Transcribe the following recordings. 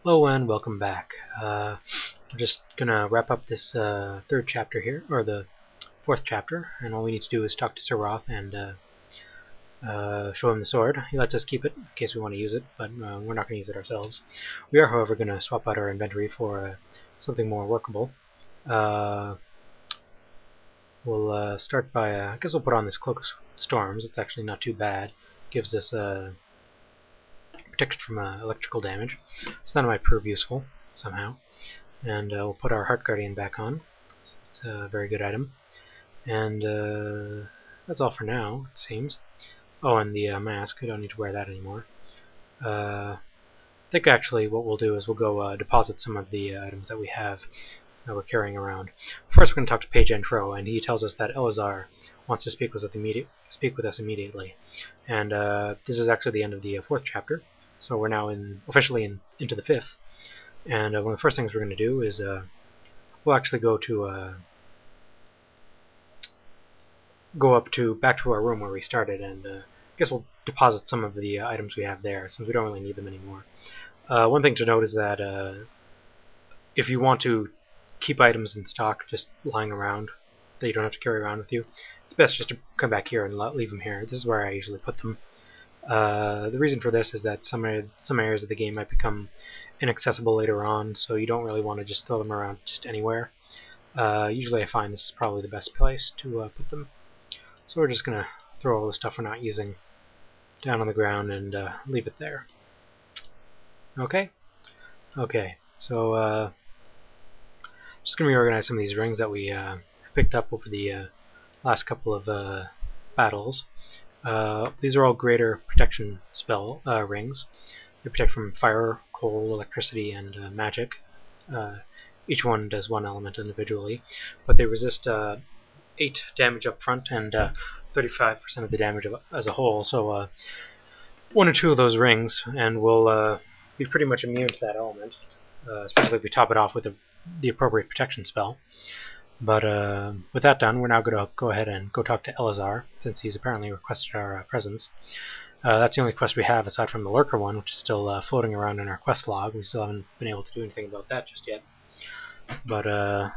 Hello and welcome back. We're just gonna wrap up this third chapter here, or the fourth chapter, and all we need to do is talk to Sir Roth and show him the sword. He lets us keep it in case we want to use it, but we're not going to use it ourselves. We are, however, going to swap out our inventory for something more workable. We'll start by, I guess we'll put on this Cloak of Storms. It's actually not too bad. Gives us protection from electrical damage, so that might prove useful somehow. And we'll put our Heart Guardian back on. So it's a very good item. And that's all for now, it seems. Oh, and the mask. I don't need to wear that anymore. I think actually what we'll do is we'll go deposit some of the items that we have that we're carrying around. First, we're going to talk to Page Entro, and he tells us that Elazar wants to speak with us immediately. And this is actually the end of the fourth chapter, so we're now officially into the fifth. And one of the first things we're going to do is we'll actually go back to our room where we started, and I guess we'll deposit some of the items we have there, since we don't really need them anymore. One thing to note is that if you want to keep items in stock just lying around that you don't have to carry around with you, it's best just to come back here and leave them here. This is where I usually put them. The reason for this is that some areas of the game might become inaccessible later on, so you don't really want to just throw them around just anywhere. Usually I find this is probably the best place to put them. So we're just going to throw all the stuff we're not using down on the ground and leave it there. Okay? Okay, so just going to reorganize some of these rings that we picked up over the last couple of battles. These are all greater protection spell rings. They protect from fire, coal, electricity, and magic. Each one does one element individually, but they resist 8 damage up front and 35% of the damage as a whole. So 1 or 2 of those rings, and we'll be pretty much immune to that element, especially if we top it off with the appropriate protection spell. But with that done, we're now going to go ahead and go talk to Elazar, since he's apparently requested our presence. That's the only quest we have aside from the Lurker one, which is still floating around in our quest log. We still haven't been able to do anything about that just yet. But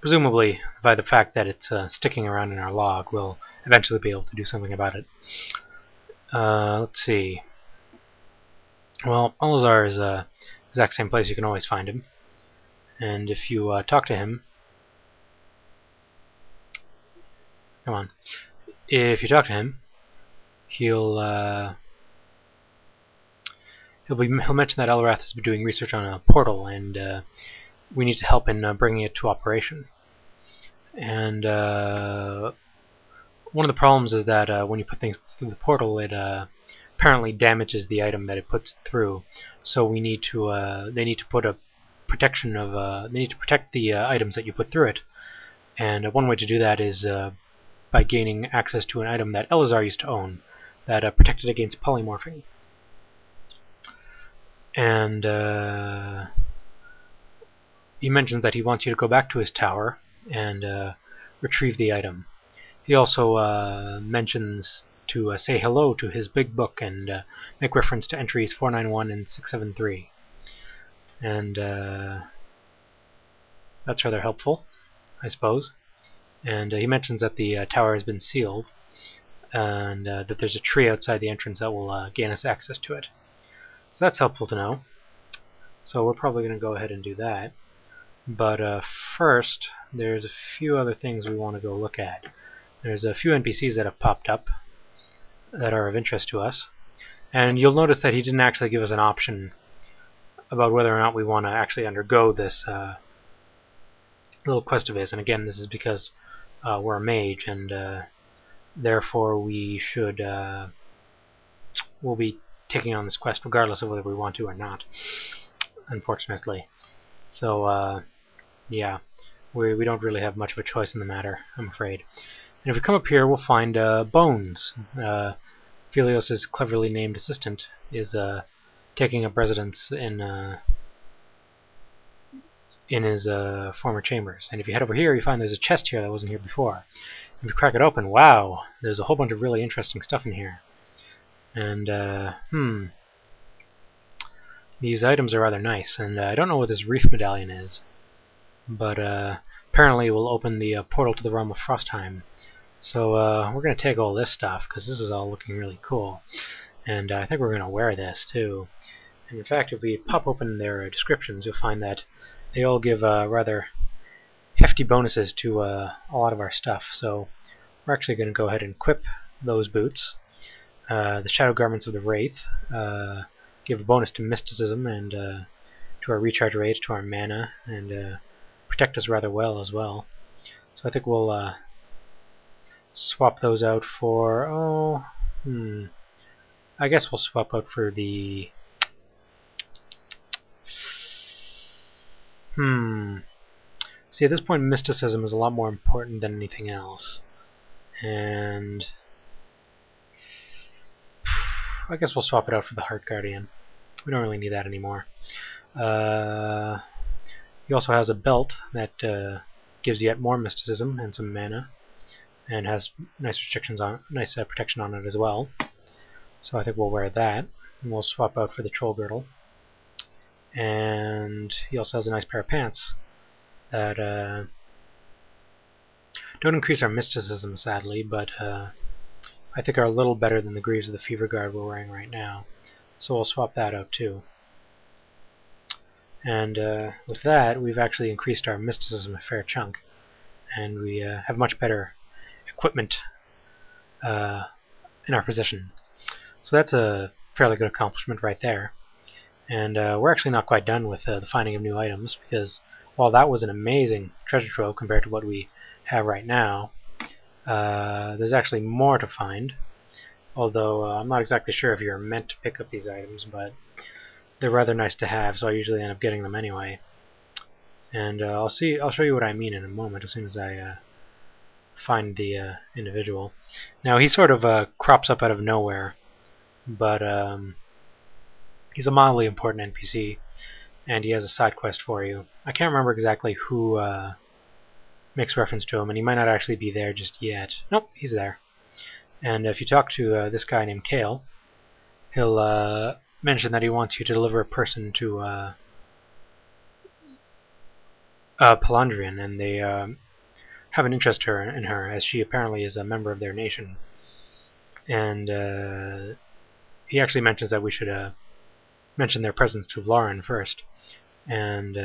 presumably, by the fact that it's sticking around in our log, we'll eventually be able to do something about it. Let's see. Well, Elazar is the exact same place you can always find him. And if you talk to him... Come on. If you talk to him, he'll mention that Elrath has been doing research on a portal, and we need to help in bringing it to operation. And one of the problems is that when you put things through the portal, it apparently damages the item that it puts through. So we need to they need to put a protection of they need to protect the items that you put through it. And one way to do that is by gaining access to an item that Elazar used to own that protected against polymorphing. And he mentions that he wants you to go back to his tower and retrieve the item. He also mentions to say hello to his big book and make reference to entries 491 and 673. And that's rather helpful, I suppose. And he mentions that the tower has been sealed, and that there's a tree outside the entrance that will gain us access to it. So that's helpful to know. So we're probably going to go ahead and do that. But first, there's a few other things we want to go look at. There's a few NPCs that have popped up that are of interest to us. And you'll notice that he didn't actually give us an option about whether or not we want to actually undergo this little quest of his. And again, this is because we're a mage, and therefore we'll be taking on this quest regardless of whether we want to or not, unfortunately. So yeah, we don't really have much of a choice in the matter, I'm afraid. And if we come up here, we'll find Bones. Philios' cleverly named assistant is taking up residence in his former chambers. And if you head over here, you find there's a chest here that wasn't here before. If you crack it open, wow, there's a whole bunch of really interesting stuff in here. And these items are rather nice, and I don't know what this Reef Medallion is, but apparently it will open the portal to the realm of Frostheim. So we're going to take all this stuff, because this is all looking really cool. And I think we're going to wear this, too. And in fact, if we pop open their descriptions, you'll find that they all give rather hefty bonuses to a lot of our stuff. So we're actually going to go ahead and equip those boots. The Shadow Garments of the Wraith give a bonus to Mysticism and to our recharge rate, to our mana, and protect us rather well as well. So I think we'll swap those out for, I guess we'll swap out for the, see, at this point Mysticism is a lot more important than anything else. And I guess we'll swap it out for the Heart Guardian. We don't really need that anymore. He also has a belt that gives yet more mysticism and some mana, and has nice protection on it as well. So I think we'll wear that, and we'll swap out for the Troll Girdle. And he also has a nice pair of pants that don't increase our mysticism, sadly, but I think are a little better than the Greaves of the Fever Guard we're wearing right now. So we'll swap that out too. And with that, we've actually increased our mysticism a fair chunk, and we have much better equipment in our possession. So that's a fairly good accomplishment right there. And we're actually not quite done with the finding of new items, because while that was an amazing treasure trove compared to what we have right now, there's actually more to find. Although I'm not exactly sure if you're meant to pick up these items, but they're rather nice to have, so I usually end up getting them anyway. And I'll show you what I mean in a moment, as soon as I find the individual. Now he sort of crops up out of nowhere, but he's a mildly important NPC, and he has a side quest for you. I can't remember exactly who makes reference to him, and he might not actually be there just yet. Nope, he's there. And if you talk to this guy named Kale, he'll mention that he wants you to deliver a person to Palandrian, and they have an interest in her, as she apparently is a member of their nation. And he actually mentions that we should mention their presence to Lauren first. And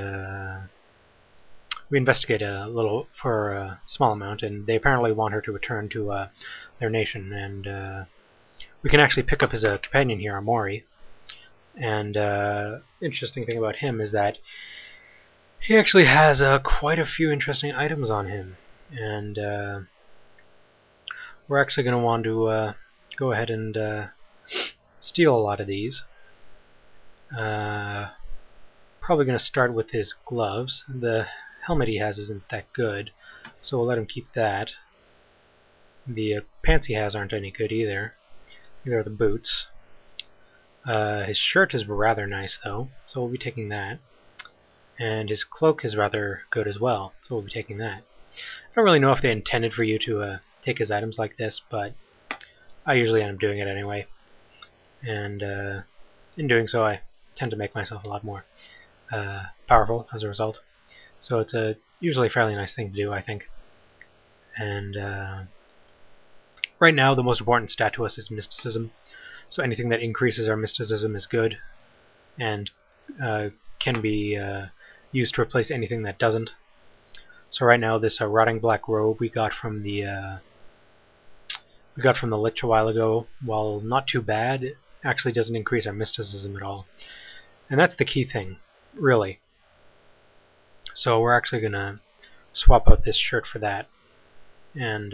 we investigate a little for a small amount, and they apparently want her to return to their nation. And we can actually pick up his companion here, Amori. And interesting thing about him is that he actually has quite a few interesting items on him, and we're actually going to want to go ahead and steal a lot of these. Probably going to start with his gloves. The helmet he has isn't that good, so we'll let him keep that. The pants he has aren't any good either. Neither are the boots. His shirt is rather nice though, so we'll be taking that. And his cloak is rather good as well, so we'll be taking that. I don't really know if they intended for you to take his items like this, but I usually end up doing it anyway. And in doing so, I tend to make myself a lot more powerful as a result. So it's usually a fairly nice thing to do, I think. And right now, the most important stat to us is mysticism. So anything that increases our mysticism is good, and can be used to replace anything that doesn't. So right now, this rotting black robe we got from the Lich a while ago, while not too bad, it actually doesn't increase our mysticism at all. And that's the key thing, really. So we're actually going to swap out this shirt for that. And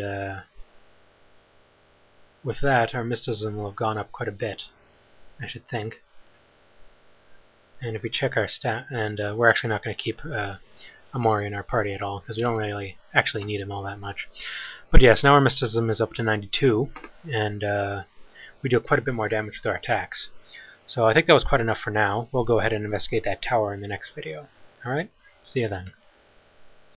with that, our mysticism will have gone up quite a bit, I should think. And if we check our stat, and we're actually not going to keep Amori in our party at all, because we don't really actually need him all that much. But yes, now our mysticism is up to 92, and we do quite a bit more damage with our attacks. So I think that was quite enough for now. We'll go ahead and investigate that tower in the next video. Alright, see you then.